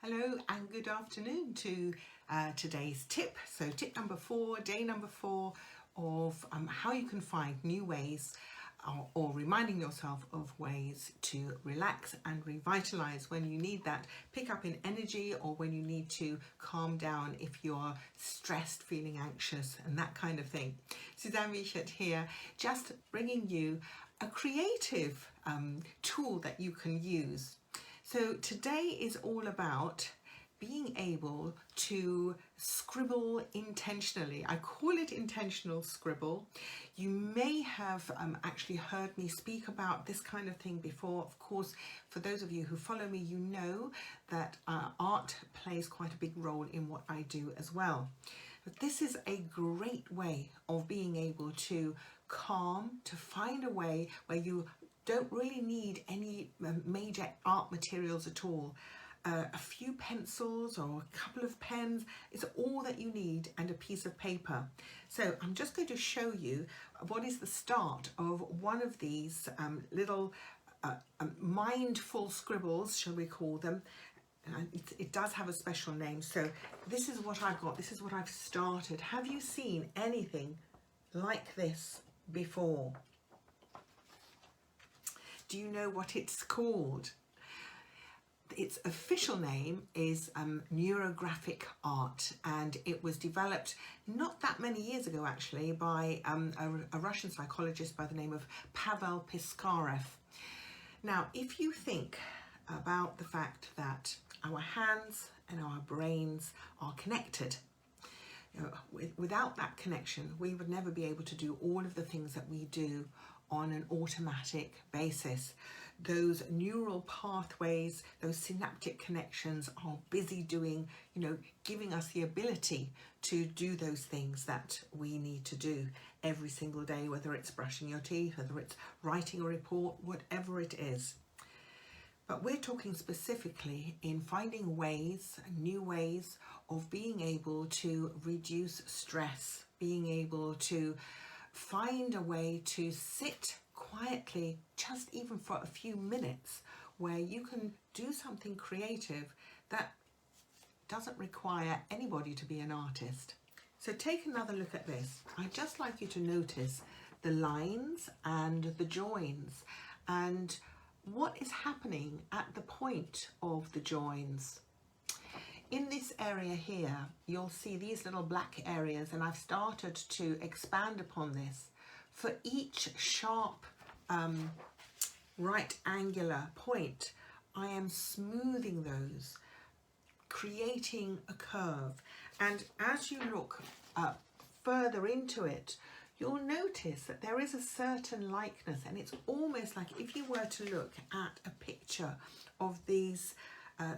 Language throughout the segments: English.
Hello and good afternoon to today's tip. So tip number 4, day number 4 of how you can find new ways or reminding yourself of ways to relax and revitalize when you need that pick up in energy or when you need to calm down if you're stressed, feeling anxious and that kind of thing. Atai-Wiechert here, just bringing you a creative tool that you can use. So today is all about being able to scribble intentionally. I call it intentional scribble. You may have actually heard me speak about this kind of thing before. Of course, for those of you who follow me, you know that art plays quite a big role in what I do as well. But this is a great way of being able to calm, to find a way where you don't really need any major art materials at all. A few pencils or a couple of pens is all that you need, and a piece of paper. So I'm just going to show you what is the start of one of these little mindful scribbles, shall we call them. It does have a special name. So this is what I've got, this is what I've started. Have you seen anything like this before? Do you know what it's called? Its official name is neurographic art, and it was developed not that many years ago actually by a Russian psychologist by the name of Pavel Piskarev. Now, if you think about the fact that our hands and our brains are connected, without that connection we would never be able to do all of the things that we do on an automatic basis. Those neural pathways, those synaptic connections are busy doing, giving us the ability to do those things that we need to do every single day, whether it's brushing your teeth, whether it's writing a report, whatever it is. But we're talking specifically in finding ways, new ways of being able to reduce stress, being able to find a way to sit quietly, just even for a few minutes, where you can do something creative that doesn't require anybody to be an artist. So take another look at this. I'd just like you to notice the lines and the joins and what is happening at the point of the joins. In this area here, you'll see these little black areas, and I've started to expand upon this. For each sharp right angular point, I am smoothing those, creating a curve. And as you look further into it, you'll notice that there is a certain likeness, and it's almost like if you were to look at a picture of these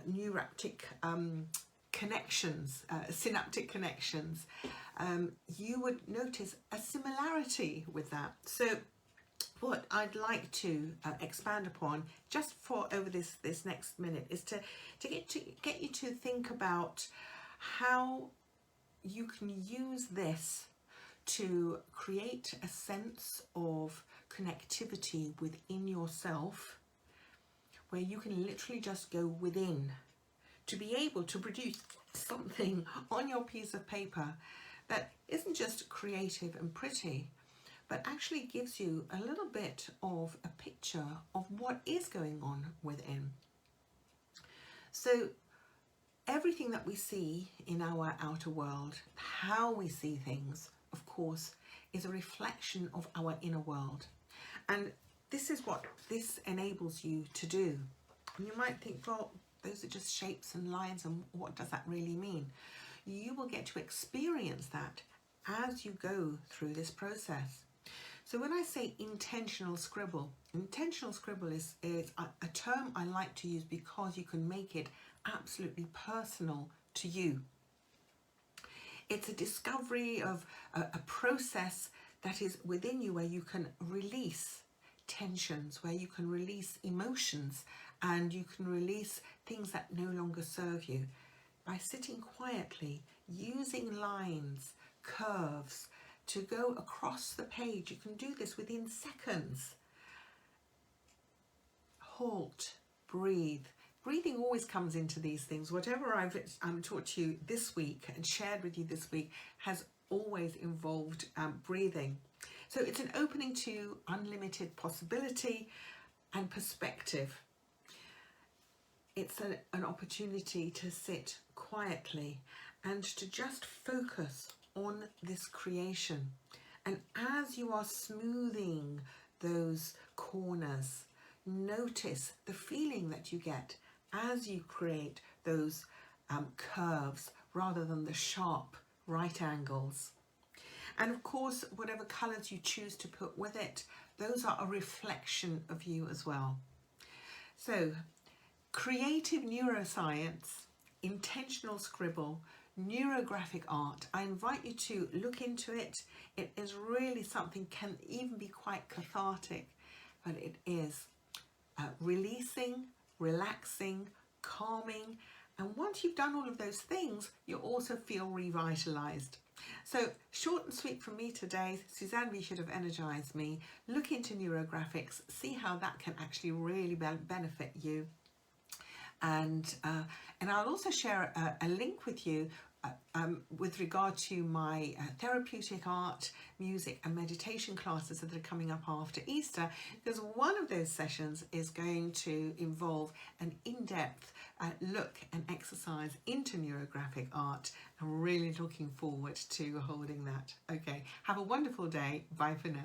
neurographic connections, synaptic connections, you would notice a similarity with that. So what I'd like to expand upon just for over this next minute is to get you to think about how you can use this to create a sense of connectivity within yourself, where you can literally just go within to be able to produce something on your piece of paper that isn't just creative and pretty, but actually gives you a little bit of a picture of what is going on within. So everything that we see in our outer world, how we see things, of course, is a reflection of our inner world. And this is what this enables you to do. And you might think, well, those are just shapes and lines, and what does that really mean? You will get to experience that as you go through this process. So when I say intentional scribble is a term I like to use because you can make it absolutely personal to you. It's a discovery of a process that is within you, where you can release tensions, where you can release emotions, and you can release things that no longer serve you by sitting quietly, using lines, curves to go across the page. You can do this within seconds. Halt, breathe, breathing always comes into these things. Whatever I've taught you this week and shared with you this week has always involved breathing. So it's an opening to unlimited possibility and perspective. It's an opportunity to sit quietly and to just focus on this creation. And as you are smoothing those corners, notice the feeling that you get as you create those curves rather than the sharp right angles. And of course, whatever colours you choose to put with it, those are a reflection of you as well. So, creative neuroscience, intentional scribble, neurographic art. I invite you to look into it. It is really something, can even be quite cathartic, but it is releasing, relaxing, calming. And once you've done all of those things, you'll also feel revitalised. So short and sweet from me today, Suzanne Wiechert of Energize Me. Look into neurographics, see how that can actually really benefit you. And I'll also share a link with you with regard to my therapeutic art, music and meditation classes that are coming up after Easter, because one of those sessions is going to involve an in-depth look and exercise into neurographic art. I'm really looking forward to holding that. Okay, have a wonderful day. Bye for now.